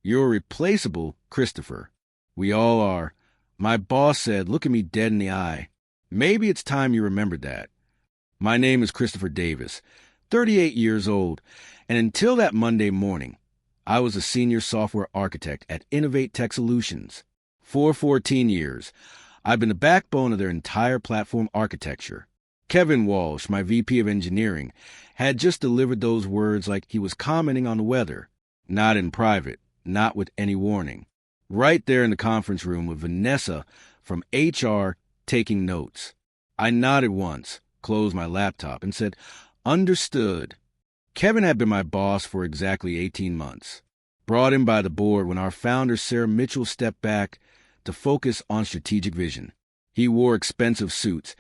You're replaceable, Christopher. We all are. My boss said, look at me dead in the eye. Maybe it's time you remembered that. My name is Christopher Davis, 38 years old, and until that Monday morning, I was a senior software architect at Innovate Tech Solutions. For 14 years, I've been the backbone of their entire platform architecture. Kevin Walsh, my VP of engineering, had just delivered those words like he was commenting on the weather, not in private, not with any warning. Right there in the conference room with Vanessa from HR taking notes. I nodded once, closed my laptop, and said, understood. Kevin had been my boss for exactly 18 months. Brought in by the board when our founder, Sarah Mitchell, stepped back to focus on strategic vision. He wore expensive suits,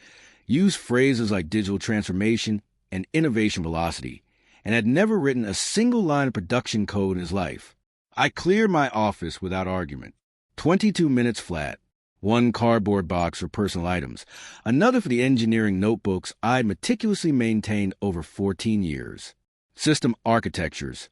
used phrases like digital transformation and innovation velocity, and had never written a single line of production code in his life. I cleared my office without argument. 22 minutes flat. One cardboard box for personal items, another for the engineering notebooks I'd meticulously maintained over 14 years. System architectures,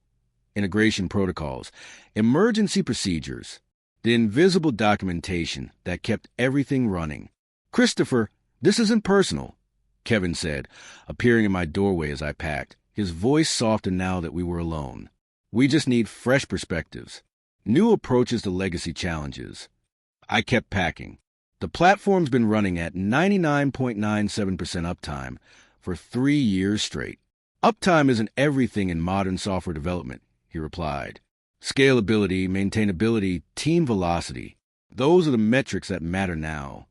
integration protocols, emergency procedures, the invisible documentation that kept everything running. Christopher, this isn't personal, Kevin said, appearing in my doorway as I packed, his voice softened now that we were alone. We just need fresh perspectives, new approaches to legacy challenges. I kept packing. The platform's been running at 99.97% uptime for 3 years straight. Uptime isn't everything in modern software development, he replied. Scalability, maintainability, team velocity. Those are the metrics that matter now.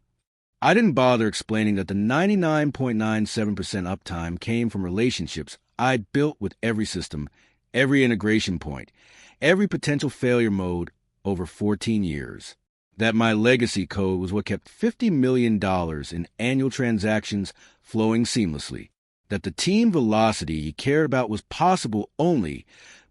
I didn't bother explaining that the 99.97% uptime came from relationships I'd built with every system, every integration point, every potential failure mode over 14 years. That my legacy code was what kept $50 million in annual transactions flowing seamlessly. That the team velocity he cared about was possible only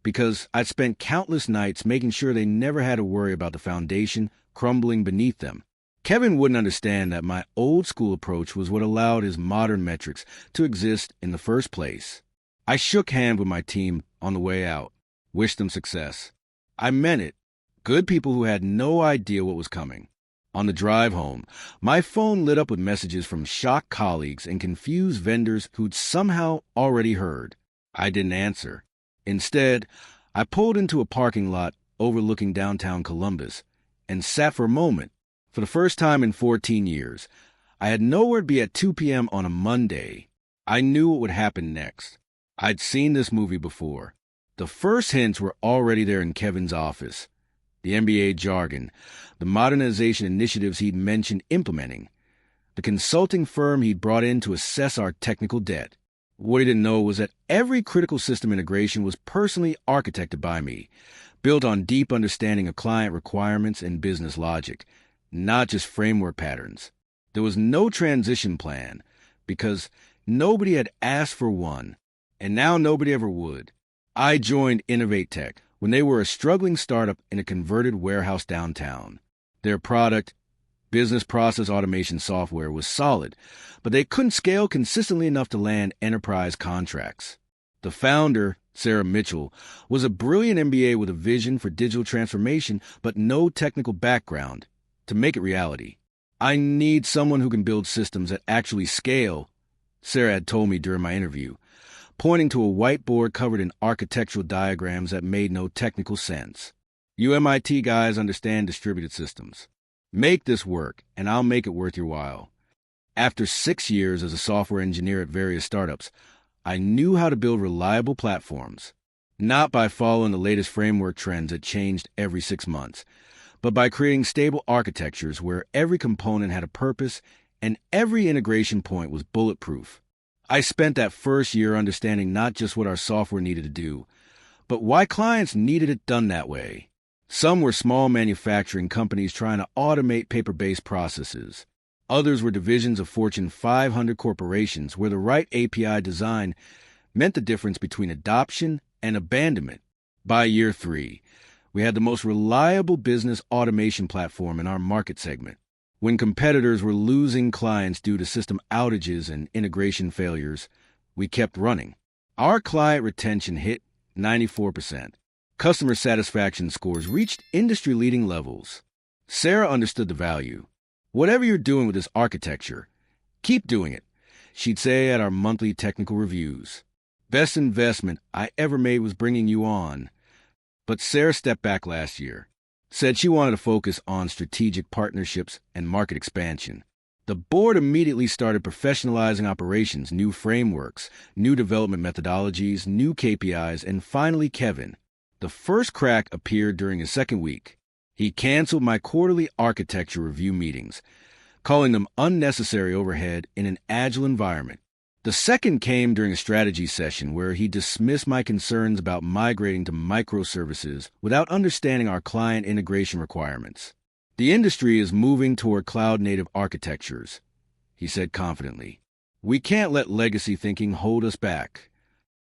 because I'd spent countless nights making sure they never had to worry about the foundation crumbling beneath them. Kevin wouldn't understand that my old-school approach was what allowed his modern metrics to exist in the first place. I shook hands with my team on the way out, wished them success. I meant it. Good people who had no idea what was coming. On the drive home, my phone lit up with messages from shocked colleagues and confused vendors who'd somehow already heard. I didn't answer. Instead, I pulled into a parking lot overlooking downtown Columbus and sat for a moment. For the first time in 14 years, I had nowhere to be at 2 p.m. on a Monday. I knew what would happen next. I'd seen this movie before. The first hints were already there in Kevin's office. The MBA jargon, the modernization initiatives he'd mentioned implementing, the consulting firm he'd brought in to assess our technical debt. What he didn't know was that every critical system integration was personally architected by me, built on deep understanding of client requirements and business logic, not just framework patterns. There was no transition plan because nobody had asked for one, and now nobody ever would. I joined Innovate Tech when they were a struggling startup in a converted warehouse downtown. Their product, business process automation software, was solid, but they couldn't scale consistently enough to land enterprise contracts. The founder, Sarah Mitchell, was a brilliant MBA with a vision for digital transformation, but no technical background to make it reality. I need someone who can build systems that actually scale, Sarah had told me during my interview, pointing to a whiteboard covered in architectural diagrams that made no technical sense. You MIT guys understand distributed systems. Make this work, and I'll make it worth your while. After 6 years as a software engineer at various startups, I knew how to build reliable platforms, not by following the latest framework trends that changed every 6 months, but by creating stable architectures where every component had a purpose and every integration point was bulletproof. I spent that first year understanding not just what our software needed to do, but why clients needed it done that way. Some were small manufacturing companies trying to automate paper-based processes. Others were divisions of Fortune 500 corporations where the right API design meant the difference between adoption and abandonment. By year 3, we had the most reliable business automation platform in our market segment. When competitors were losing clients due to system outages and integration failures, we kept running. Our client retention hit 94%. Customer satisfaction scores reached industry-leading levels. Sarah understood the value. Whatever you're doing with this architecture, keep doing it, she'd say at our monthly technical reviews. Best investment I ever made was bringing you on. But Sarah stepped back last year, said she wanted to focus on strategic partnerships and market expansion. The board immediately started professionalizing operations, new frameworks, new development methodologies, new KPIs, and finally Kevin. The first crack appeared during his second week. He canceled my quarterly architecture review meetings, calling them unnecessary overhead in an agile environment. The second came during a strategy session where he dismissed my concerns about migrating to microservices without understanding our client integration requirements. The industry is moving toward cloud-native architectures, he said confidently. We can't let legacy thinking hold us back.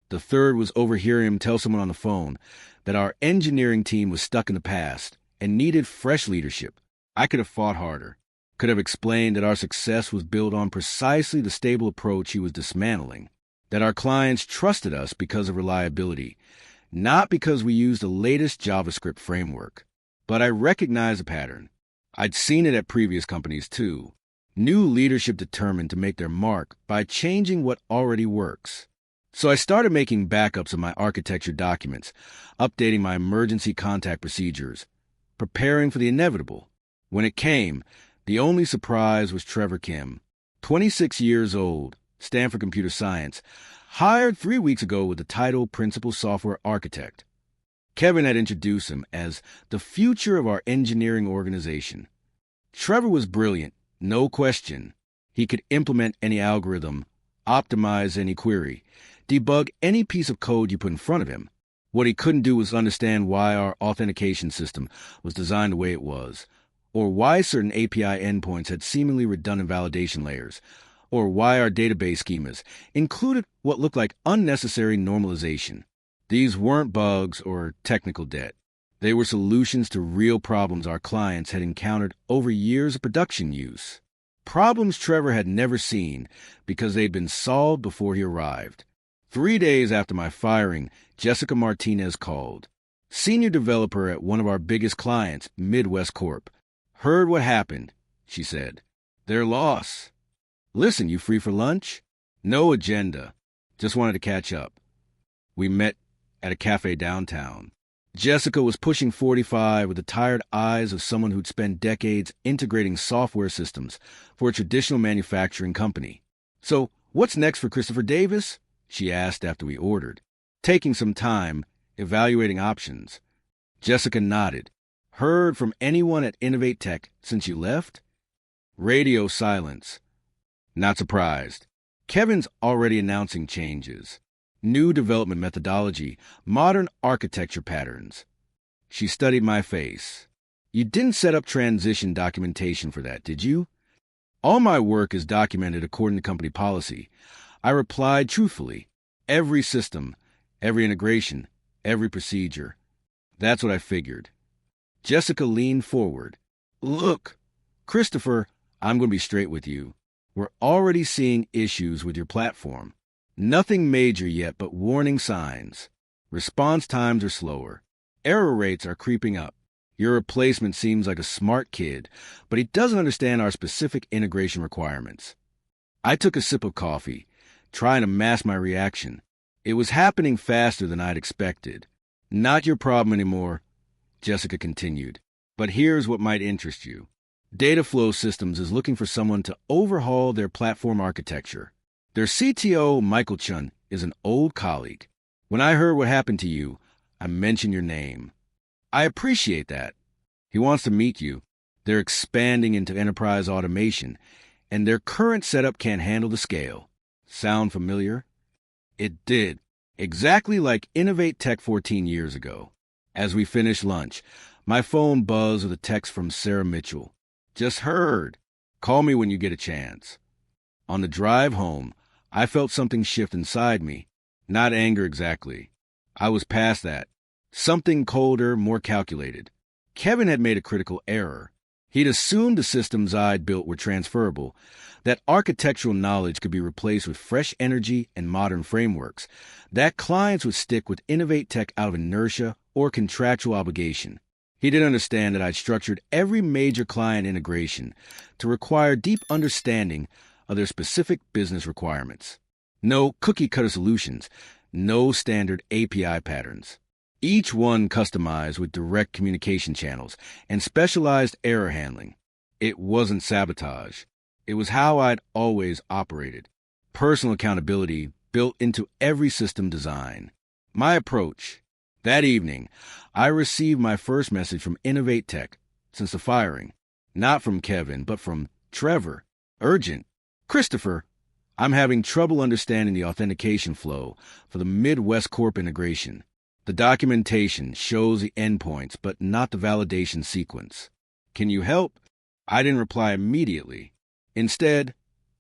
The third was overhearing him tell someone on the phone that our engineering team was stuck in the past and needed fresh leadership. I could have fought harder, could have explained that our success was built on precisely the stable approach he was dismantling, that our clients trusted us because of reliability, not because we used the latest JavaScript framework. But I recognized a pattern. I'd seen it at previous companies too. New leadership determined to make their mark by changing what already works. So I started making backups of my architecture documents, updating my emergency contact procedures, preparing for the inevitable. When it came, the only surprise was Trevor Kim, 26 years old, Stanford Computer Science, hired 3 weeks ago with the title Principal Software Architect. Kevin had introduced him as the future of our engineering organization. Trevor was brilliant, no question. He could implement any algorithm, optimize any query, debug any piece of code you put in front of him. What he couldn't do was understand why our authentication system was designed the way it was, or why certain API endpoints had seemingly redundant validation layers, or why our database schemas included what looked like unnecessary normalization. These weren't bugs or technical debt. They were solutions to real problems our clients had encountered over years of production use. Problems Trevor had never seen because they'd been solved before he arrived. 3 days after my firing, Jessica Martinez called. Senior developer at one of our biggest clients, Midwest Corp. Heard what happened, she said. Their loss. Listen, you free for lunch? No agenda. Just wanted to catch up. We met at a cafe downtown. Jessica was pushing 45 with the tired eyes of someone who'd spent decades integrating software systems for a traditional manufacturing company. So, what's next for Christopher Davis? She asked after we ordered, taking some time, evaluating options. Jessica nodded. Heard from anyone at Innovate Tech since you left? Radio silence. Not surprised. Kevin's already announcing changes. New development methodology, modern architecture patterns. She studied my face. You didn't set up transition documentation for that, did you? All my work is documented according to company policy. I replied truthfully. Every system, every integration, every procedure. That's what I figured. Jessica leaned forward. Look, Christopher, I'm going to be straight with you. We're already seeing issues with your platform. Nothing major yet, but warning signs. Response times are slower. Error rates are creeping up. Your replacement seems like a smart kid, but he doesn't understand our specific integration requirements. I took a sip of coffee, trying to mask my reaction. It was happening faster than I'd expected. Not your problem anymore, Jessica continued. But here's what might interest you. Dataflow Systems is looking for someone to overhaul their platform architecture. Their CTO, Michael Chun, is an old colleague. When I heard what happened to you, I mentioned your name. I appreciate that. He wants to meet you. They're expanding into enterprise automation, and their current setup can't handle the scale. Sound familiar? It did. Exactly like Innovate Tech 14 years ago. As we finished lunch, my phone buzzed with a text from Sarah Mitchell. Just heard. Call me when you get a chance. On the drive home, I felt something shift inside me. Not anger exactly. I was past that. Something colder, more calculated. Kevin had made a critical error. He'd assumed the systems I'd built were transferable, that architectural knowledge could be replaced with fresh energy and modern frameworks, that clients would stick with Innovate Tech out of inertia or contractual obligation. He didn't understand that I'd structured every major client integration to require deep understanding of their specific business requirements. No cookie-cutter solutions, no standard API patterns. Each one customized with direct communication channels and specialized error handling. It wasn't sabotage. It was how I'd always operated. Personal accountability built into every system design. My approach. That evening, I received my first message from Innovate Tech since the firing. Not from Kevin, but from Trevor. Urgent. Christopher, I'm having trouble understanding the authentication flow for the Midwest Corp integration. The documentation shows the endpoints, but not the validation sequence. Can you help? I didn't reply immediately. Instead,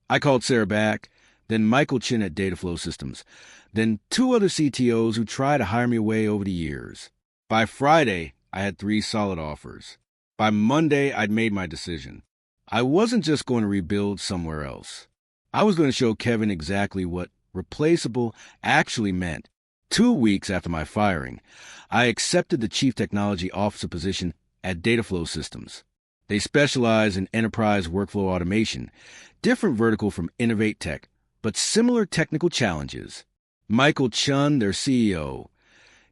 I called Sarah back, then Michael Chin at Dataflow Systems, then 2 other CTOs who tried to hire me away over the years. By Friday, I had 3 solid offers. By Monday, I'd made my decision. I wasn't just going to rebuild somewhere else. I was going to show Kevin exactly what replaceable actually meant. 2 weeks after my firing, I accepted the Chief Technology Officer position at Dataflow Systems. They specialize in enterprise workflow automation, different vertical from Innovate Tech, but similar technical challenges. Michael Chun, their CEO,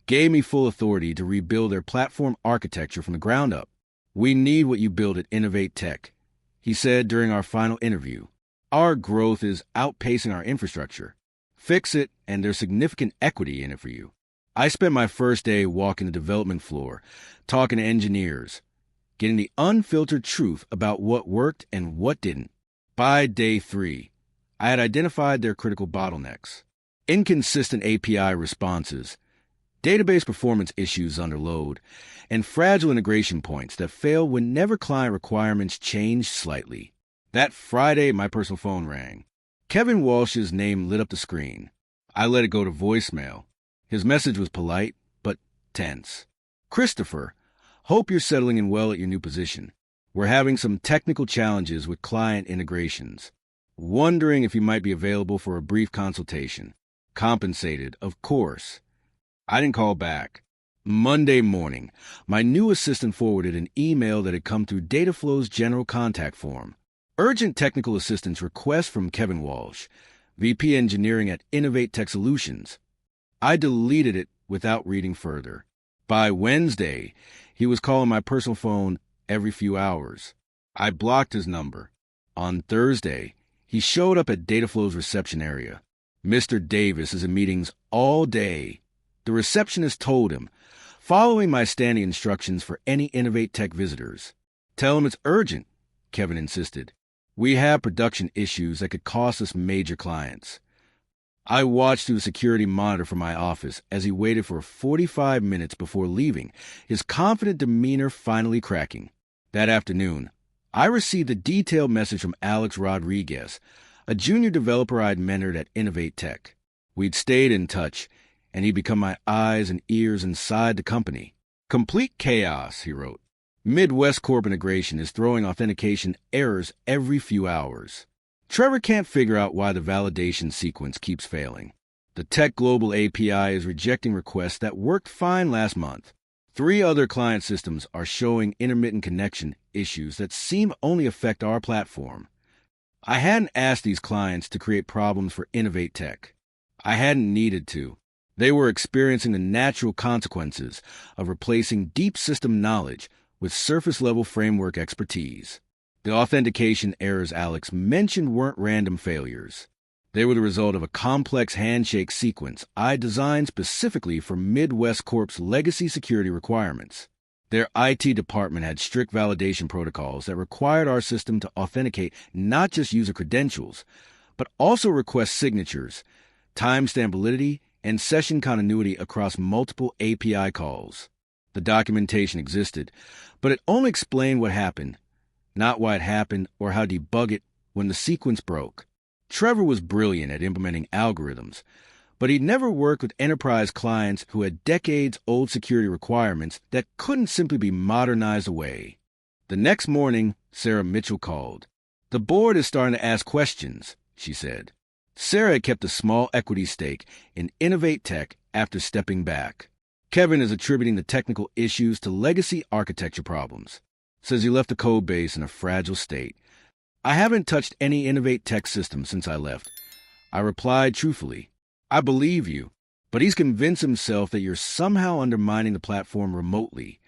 gave me full authority to rebuild their platform architecture from the ground up. We need what you build at Innovate Tech, he said during our final interview. Our growth is outpacing our infrastructure. Fix it, and there's significant equity in it for you. I spent my first day walking the development floor, talking to engineers, getting the unfiltered truth about what worked and what didn't. By day 3, I had identified their critical bottlenecks: inconsistent API responses, database performance issues under load, and fragile integration points that fail whenever client requirements change slightly. That Friday, my personal phone rang. Kevin Walsh's name lit up the screen. I let it go to voicemail. His message was polite, but tense. Christopher, hope you're settling in well at your new position. We're having some technical challenges with client integrations. Wondering if you might be available for a brief consultation. Compensated, of course. I didn't call back. Monday morning, my new assistant forwarded an email that had come through Dataflow's general contact form. Urgent technical assistance request from Kevin Walsh, VP Engineering at Innovate Tech Solutions. I deleted it without reading further. By Wednesday, he was calling my personal phone every few hours. I blocked his number. On Thursday, he showed up at Dataflow's reception area. Mr. Davis is in meetings all day. The receptionist told him, following my standing instructions for any Innovate Tech visitors. Tell him it's urgent, Kevin insisted. We have production issues that could cost us major clients. I watched through the security monitor from my office as he waited for 45 minutes before leaving, his confident demeanor finally cracking. That afternoon, I received a detailed message from Alex Rodriguez, a junior developer I'd mentored at Innovate Tech. We'd stayed in touch, and he'd become my eyes and ears inside the company. Complete chaos, he wrote. Midwest Corp integration is throwing authentication errors every few hours. Trevor can't figure out why the validation sequence keeps failing. The Tech Global API is rejecting requests that worked fine last month. 3 other client systems are showing intermittent connection issues that seem only affect our platform. I hadn't asked these clients to create problems for Innovate Tech. I hadn't needed to. They were experiencing the natural consequences of replacing deep system knowledge with surface-level framework expertise. The authentication errors Alex mentioned weren't random failures. They were the result of a complex handshake sequence I designed specifically for Midwest Corp's legacy security requirements. Their IT department had strict validation protocols that required our system to authenticate not just user credentials, but also request signatures, timestamp validity, and session continuity across multiple API calls. The documentation existed, but it only explained what happened, not why it happened or how to debug it when the sequence broke. Trevor was brilliant at implementing algorithms, but he'd never worked with enterprise clients who had decades-old security requirements that couldn't simply be modernized away. The next morning, Sarah Mitchell called. "The board is starting to ask questions," she said. Sarah had kept a small equity stake in Innovate Tech after stepping back. Kevin is attributing the technical issues to legacy architecture problems. Says he left the code base in a fragile state. I haven't touched any Innovate Tech system since I left. I replied truthfully, I believe you, but he's convinced himself that you're somehow undermining the platform remotely.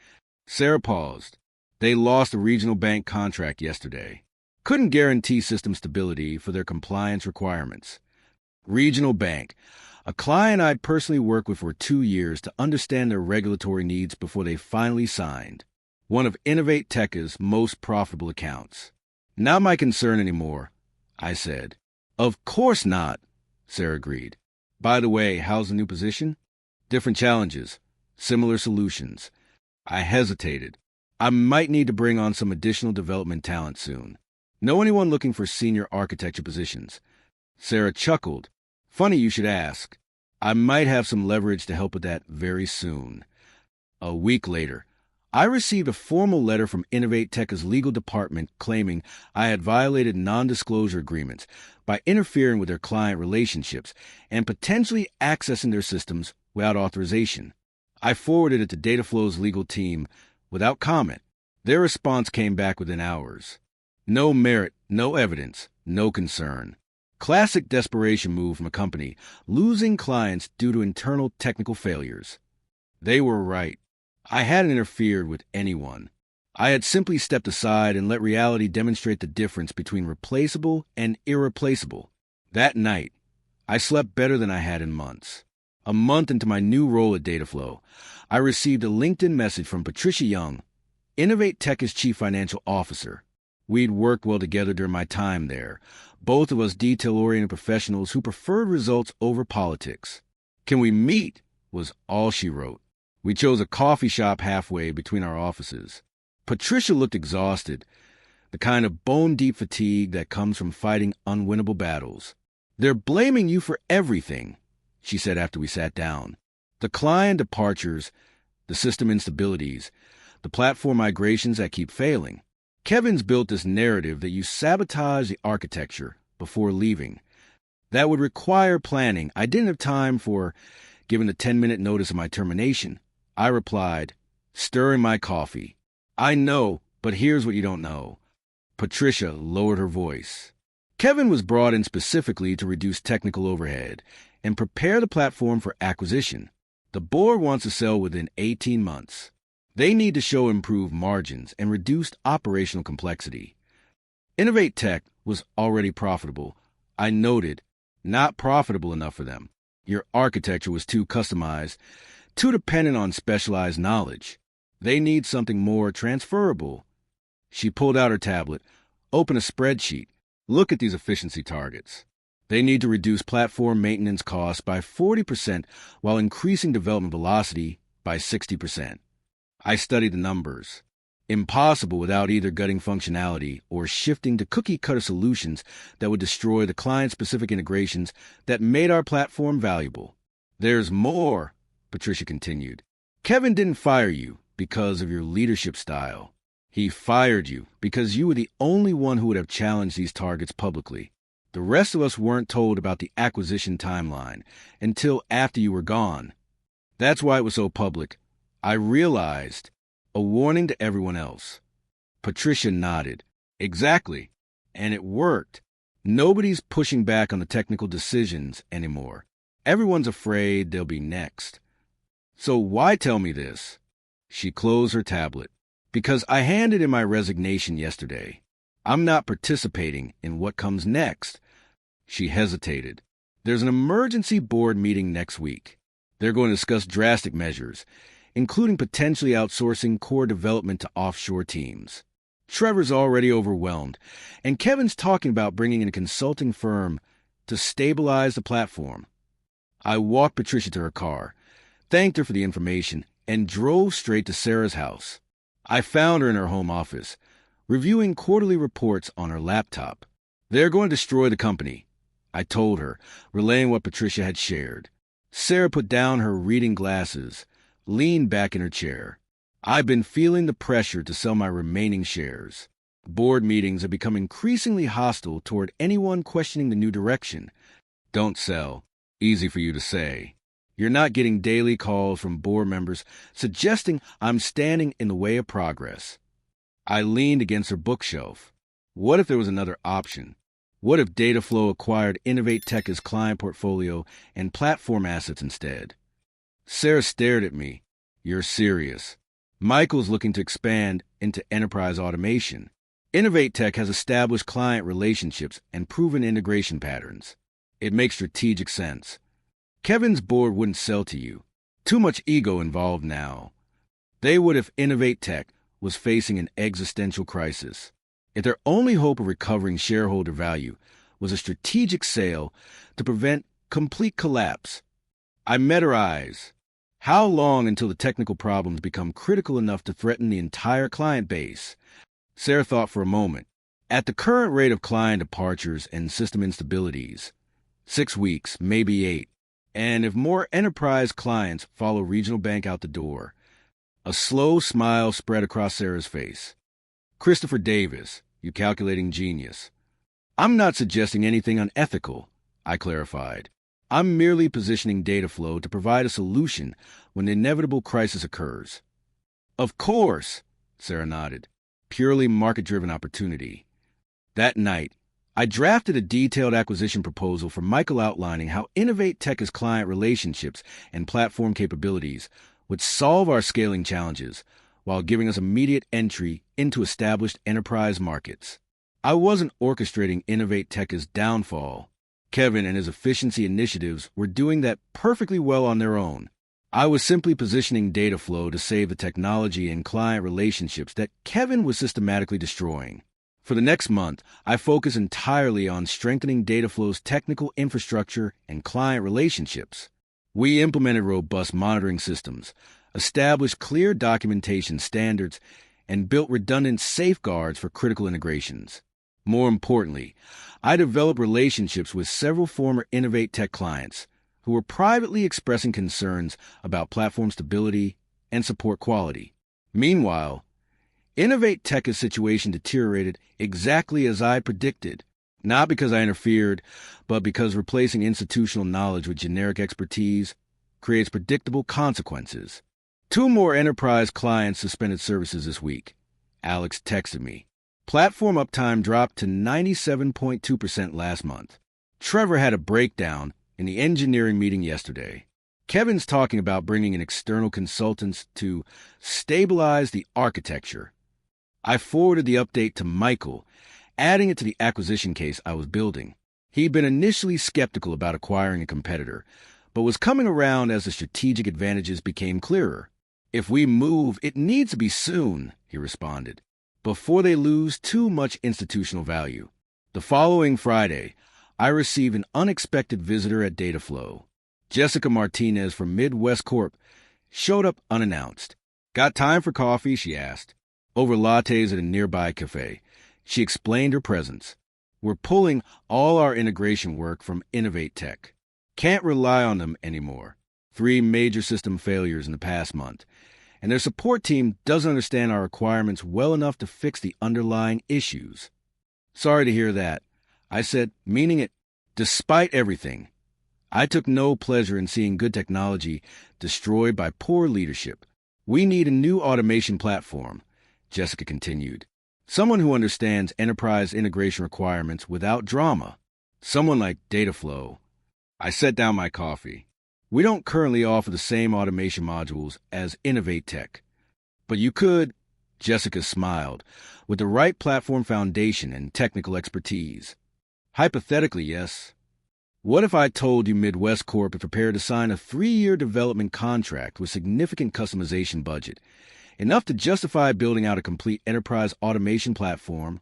Sarah paused. They lost a regional bank contract yesterday. Couldn't guarantee system stability for their compliance requirements. Regional bank, a client I'd personally worked with for 2 years to understand their regulatory needs before they finally signed. One of Innovate Tech's most profitable accounts. Not my concern anymore, I said. Of course not, Sarah agreed. By the way, how's the new position? Different challenges, similar solutions. I hesitated. I might need to bring on some additional development talent soon. Know anyone looking for senior architecture positions? Sarah chuckled. Funny you should ask. I might have some leverage to help with that very soon. A week later, I received a formal letter from Innovate Tech's legal department claiming I had violated non-disclosure agreements by interfering with their client relationships and potentially accessing their systems without authorization. I forwarded it to Dataflow's legal team without comment. Their response came back within hours. No merit, no evidence, no concern. Classic desperation move from a company losing clients due to internal technical failures. They were right. I hadn't interfered with anyone. I had simply stepped aside and let reality demonstrate the difference between replaceable and irreplaceable. That night, I slept better than I had in months. A month into my new role at Dataflow, I received a LinkedIn message from Patricia Young, Innovate Tech's Chief Financial Officer. We'd worked well together during my time there, both of us detail-oriented professionals who preferred results over politics. Can we meet? Was all she wrote. We chose a coffee shop halfway between our offices. Patricia looked exhausted, the kind of bone-deep fatigue that comes from fighting unwinnable battles. They're blaming you for everything, she said after we sat down. The client departures, the system instabilities, the platform migrations that keep failing. Kevin's built this narrative that you sabotage the architecture before leaving. That would require planning I didn't have time for, given the 10-minute notice of my termination. I replied, stirring my coffee. I know, but here's what you don't know. Patricia lowered her voice. Kevin was brought in specifically to reduce technical overhead and prepare the platform for acquisition. The board wants to sell within 18 months. They need to show improved margins and reduced operational complexity. Innovate Tech was already profitable. I noted, not profitable enough for them. Your architecture was too customized, too dependent on specialized knowledge. They need something more transferable. She pulled out her tablet, opened a spreadsheet. Look at these efficiency targets. They need to reduce platform maintenance costs by 40% while increasing development velocity by 60%. I studied the numbers. Impossible without either gutting functionality or shifting to cookie-cutter solutions that would destroy the client-specific integrations that made our platform valuable. There's more, Patricia continued. Kevin didn't fire you because of your leadership style. He fired you because you were the only one who would have challenged these targets publicly. The rest of us weren't told about the acquisition timeline until after you were gone. That's why it was so public. I realized, a warning to everyone else. Patricia nodded. Exactly. And it worked. Nobody's pushing back on the technical decisions anymore. Everyone's afraid they'll be next. So why tell me this? She closed her tablet. Because I handed in my resignation yesterday. I'm not participating in what comes next. She hesitated. There's an emergency board meeting next week. They're going to discuss drastic measures, including potentially outsourcing core development to offshore teams. Trevor's already overwhelmed, and Kevin's talking about bringing in a consulting firm to stabilize the platform. I walked Patricia to her car, thanked her for the information, and drove straight to Sarah's house. I found her in her home office, reviewing quarterly reports on her laptop. They're going to destroy the company, I told her, relaying what Patricia had shared. Sarah put down her reading glasses, leaned back in her chair. I've been feeling the pressure to sell my remaining shares. Board meetings have become increasingly hostile toward anyone questioning the new direction. Don't sell. Easy for you to say. You're not getting daily calls from board members suggesting I'm standing in the way of progress. I leaned against her bookshelf. What if there was another option? What if Dataflow acquired Innovate Tech's client portfolio and platform assets instead? Sarah stared at me. You're serious. Michael's looking to expand into enterprise automation. Innovate Tech has established client relationships and proven integration patterns. It makes strategic sense. Kevin's board wouldn't sell to you. Too much ego involved now. They would if Innovate Tech was facing an existential crisis. If their only hope of recovering shareholder value was a strategic sale to prevent complete collapse. I met her eyes. How long until the technical problems become critical enough to threaten the entire client base? Sarah thought for a moment. At the current rate of client departures and system instabilities, 6 weeks, maybe 8. And if more enterprise clients follow regional bank out the door, a slow smile spread across Sarah's face. Christopher Davis, you calculating genius. I'm not suggesting anything unethical, I clarified. I'm merely positioning Dataflow to provide a solution when the inevitable crisis occurs. Of course, Sarah nodded. Purely market-driven opportunity. That night, I drafted a detailed acquisition proposal for Michael outlining how Innovate Tech's client relationships and platform capabilities would solve our scaling challenges while giving us immediate entry into established enterprise markets. I wasn't orchestrating Innovate Tech's downfall. Kevin and his efficiency initiatives were doing that perfectly well on their own. I was simply positioning Dataflow to save the technology and client relationships that Kevin was systematically destroying. For the next month, I focused entirely on strengthening Dataflow's technical infrastructure and client relationships. We implemented robust monitoring systems, established clear documentation standards, and built redundant safeguards for critical integrations. More importantly, I developed relationships with several former Innovate Tech clients who were privately expressing concerns about platform stability and support quality. Meanwhile, Innovate Tech's situation deteriorated exactly as I predicted, not because I interfered, but because replacing institutional knowledge with generic expertise creates predictable consequences. 2 more enterprise clients suspended services this week. Alex texted me. Platform uptime dropped to 97.2% last month. Trevor had a breakdown in the engineering meeting yesterday. Kevin's talking about bringing in external consultants to stabilize the architecture. I forwarded the update to Michael, adding it to the acquisition case I was building. He'd been initially skeptical about acquiring a competitor, but was coming around as the strategic advantages became clearer. If we move, it needs to be soon, he responded, before they lose too much institutional value. The following Friday, I received an unexpected visitor at Dataflow. Jessica Martinez from Midwest Corp showed up unannounced. Got time for coffee, she asked. Over lattes at a nearby cafe, she explained her presence. We're pulling all our integration work from Innovate Tech. Can't rely on them anymore. 3 major system failures in the past month, and their support team doesn't understand our requirements well enough to fix the underlying issues. Sorry to hear that, I said, meaning it. Despite everything, I took no pleasure in seeing good technology destroyed by poor leadership. We need a new automation platform, Jessica continued. Someone who understands enterprise integration requirements without drama. Someone like Dataflow. I set down my coffee. We don't currently offer the same automation modules as Innovate Tech, but you could, Jessica smiled, with the right platform foundation and technical expertise. Hypothetically, yes. What if I told you Midwest Corp is prepared to sign a 3-year development contract with significant customization budget, enough to justify building out a complete enterprise automation platform?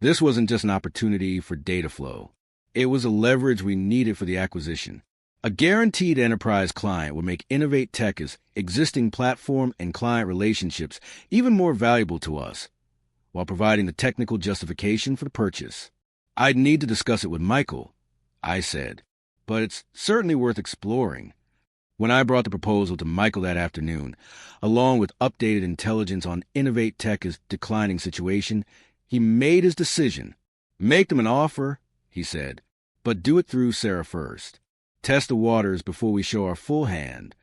This wasn't just an opportunity for Dataflow. It was a leverage we needed for the acquisition. A guaranteed enterprise client would make Innovate Tech's existing platform and client relationships even more valuable to us, while providing the technical justification for the purchase. I'd need to discuss it with Michael, I said, but it's certainly worth exploring. When I brought the proposal to Michael that afternoon, along with updated intelligence on Innovate Tech's declining situation, he made his decision. Make them an offer, he said, but do it through Sarah first. Test the waters before we show our full hand.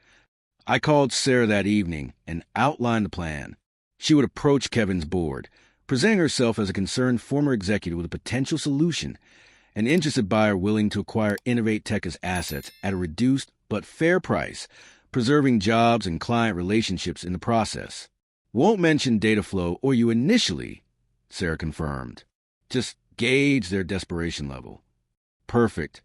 I called Sarah that evening and outlined the plan. She would approach Kevin's board, presenting herself as a concerned former executive with a potential solution, an interested buyer willing to acquire Innovate Tech's assets at a reduced but fair price, preserving jobs and client relationships in the process. Won't mention data flow or you initially, Sarah confirmed. Just gauge their desperation level. Perfect.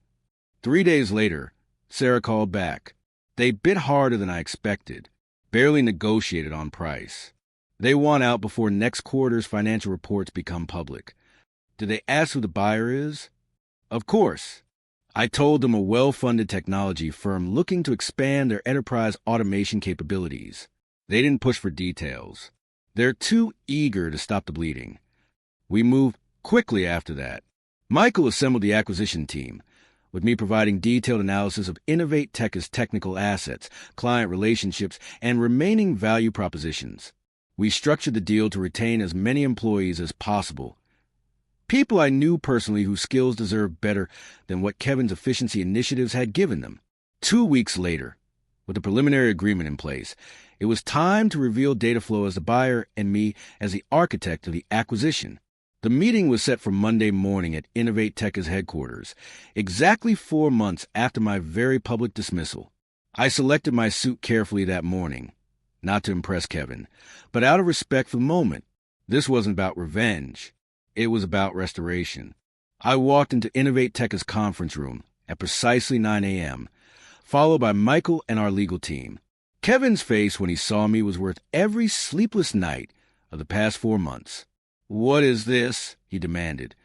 3 days later, Sarah called back. They bid harder than I expected, barely negotiated on price. They want out before next quarter's financial reports become public. Did they ask who the buyer is? Of course. I told them a well-funded technology firm looking to expand their enterprise automation capabilities. They didn't push for details. They're too eager to stop the bleeding. We moved quickly after that. Michael assembled the acquisition team, with me providing detailed analysis of Innovate Tech's technical assets, client relationships, and remaining value propositions. We structured the deal to retain as many employees as possible. People I knew personally whose skills deserved better than what Kevin's efficiency initiatives had given them. 2 weeks later, with the preliminary agreement in place, it was time to reveal Dataflow as the buyer and me as the architect of the acquisition. The meeting was set for Monday morning at Innovate Tech's headquarters, exactly 4 months after my very public dismissal. I selected my suit carefully that morning, not to impress Kevin, but out of respect for the moment. This wasn't about revenge. It was about restoration. I walked into Innovate Tech's conference room at precisely 9 a.m., followed by Michael and our legal team. Kevin's face when he saw me was worth every sleepless night of the past 4 months. "What is this?" he demanded,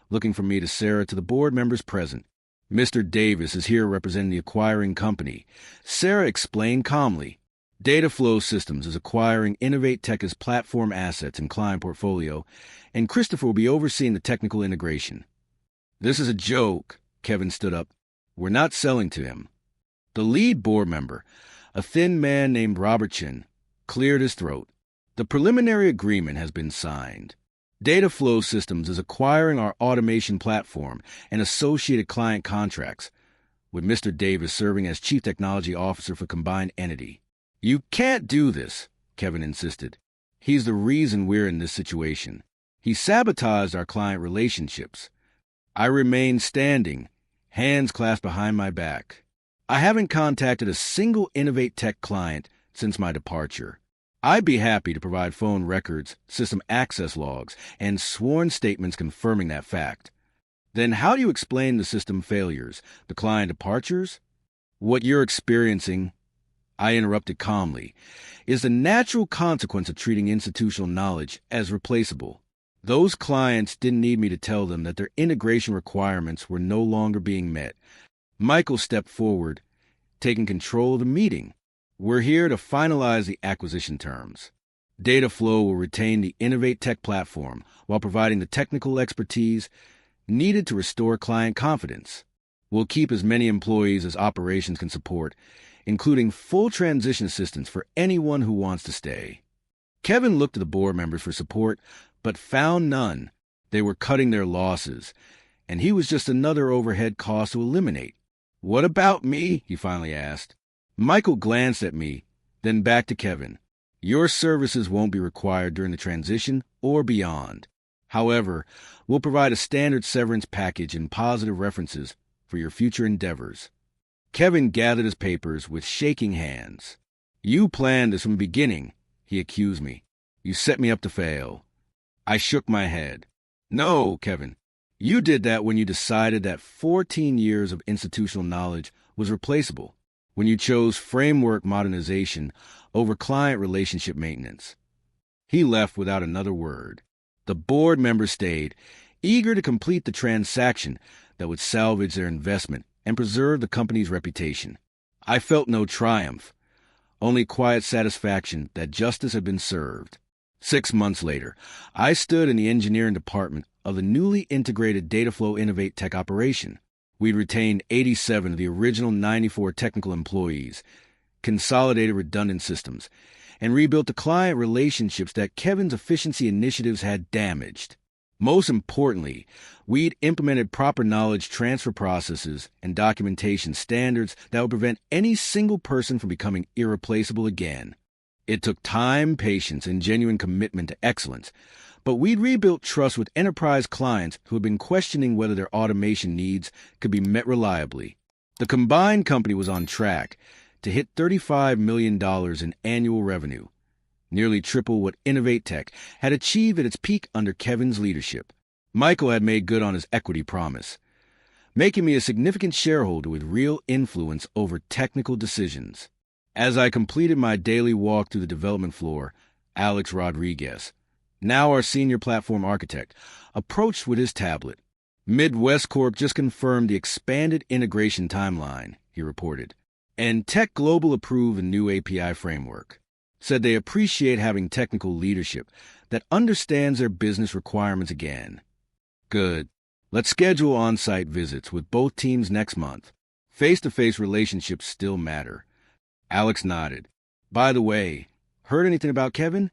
looking from me to Sarah to the board members present. "Mr. Davis is here representing the acquiring company." Sarah explained calmly. Dataflow Systems is acquiring Innovate Tech's platform assets and client portfolio, and Christopher will be overseeing the technical integration. "This is a joke." Kevin stood up. "We're not selling to him." The lead board member, a thin man named Robertson, cleared his throat. "The preliminary agreement has been signed. Dataflow Systems is acquiring our automation platform and associated client contracts, with Mr. Davis serving as Chief Technology Officer for combined entity." "You can't do this," Kevin insisted. "He's the reason we're in this situation. He sabotaged our client relationships." I remained standing, hands clasped behind my back. I haven't contacted a single Innovate Tech client since my departure. I'd be happy to provide phone records, system access logs, and sworn statements confirming that fact. Then how do you explain the system failures, the client departures? "What you're experiencing," I interrupted calmly, "is the natural consequence of treating institutional knowledge as replaceable. Those clients didn't need me to tell them that their integration requirements were no longer being met." Michael stepped forward, taking control of the meeting. "We're here to finalize the acquisition terms. Dataflow will retain the Innovate Tech platform while providing the technical expertise needed to restore client confidence. We'll keep as many employees as operations can support, including full transition assistance for anyone who wants to stay." Kevin looked to the board members for support, but found none. They were cutting their losses, and he was just another overhead cost to eliminate. "What about me?" he finally asked. Michael glanced at me, then back to Kevin. "Your services won't be required during the transition or beyond. However, we'll provide a standard severance package and positive references for your future endeavors." Kevin gathered his papers with shaking hands. "You planned this from the beginning," he accused me. "You set me up to fail." I shook my head. "No, Kevin. You did that when you decided that 14 years of institutional knowledge was replaceable, when you chose framework modernization over client relationship maintenance." He left without another word. The board members stayed, eager to complete the transaction that would salvage their investment and preserve the company's reputation. I felt no triumph, only quiet satisfaction that justice had been served. 6 months later, I stood in the engineering department of the newly integrated Dataflow Innovate Tech operation. We'd retained 87 of the original 94 technical employees, consolidated redundant systems, and rebuilt the client relationships that Kevin's efficiency initiatives had damaged. Most importantly, we'd implemented proper knowledge transfer processes and documentation standards that would prevent any single person from becoming irreplaceable again. It took time, patience, and genuine commitment to excellence, but we'd rebuilt trust with enterprise clients who had been questioning whether their automation needs could be met reliably. The combined company was on track to hit $35 million in annual revenue, nearly triple what Innovate Tech had achieved at its peak under Kevin's leadership. Michael had made good on his equity promise, making me a significant shareholder with real influence over technical decisions. As I completed my daily walk through the development floor, Alex Rodriguez, now our senior platform architect, approached with his tablet. Midwest Corp just confirmed the expanded integration timeline, he reported, and Tech Global approved a new API framework. Said they appreciate having technical leadership that understands their business requirements again. Good. Let's schedule on-site visits with both teams next month. Face-to-face relationships still matter. Alex nodded. By the way, heard anything about Kevin?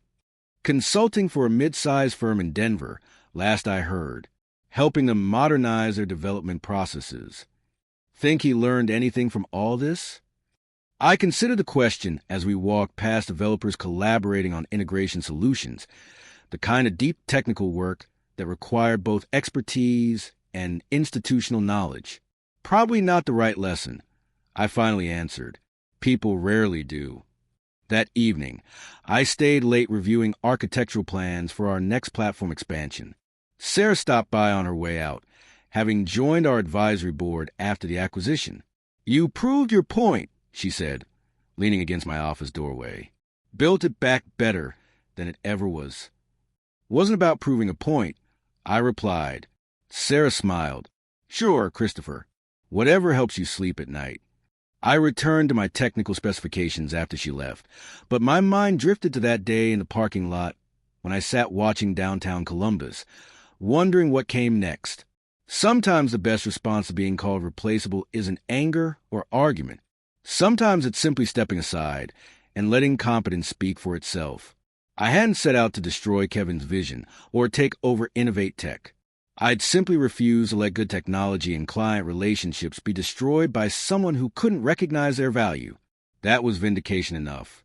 Consulting for a mid-sized firm in Denver, last I heard, helping them modernize their development processes. Think he learned anything from all this? I considered the question as we walked past developers collaborating on integration solutions, the kind of deep technical work that required both expertise and institutional knowledge. Probably not the right lesson, I finally answered. People rarely do. That evening, I stayed late reviewing architectural plans for our next platform expansion. Sarah stopped by on her way out, having joined our advisory board after the acquisition. You proved your point, she said, leaning against my office doorway. Built it back better than it ever was. Wasn't about proving a point, I replied. Sarah smiled. Sure, Christopher. Whatever helps you sleep at night. I returned to my technical specifications after she left, but my mind drifted to that day in the parking lot when I sat watching downtown Columbus, wondering what came next. Sometimes the best response to being called replaceable isn't anger or argument. Sometimes it's simply stepping aside and letting competence speak for itself. I hadn't set out to destroy Kevin's vision or take over Innovate Tech. I'd simply refused to let good technology and client relationships be destroyed by someone who couldn't recognize their value. That was vindication enough.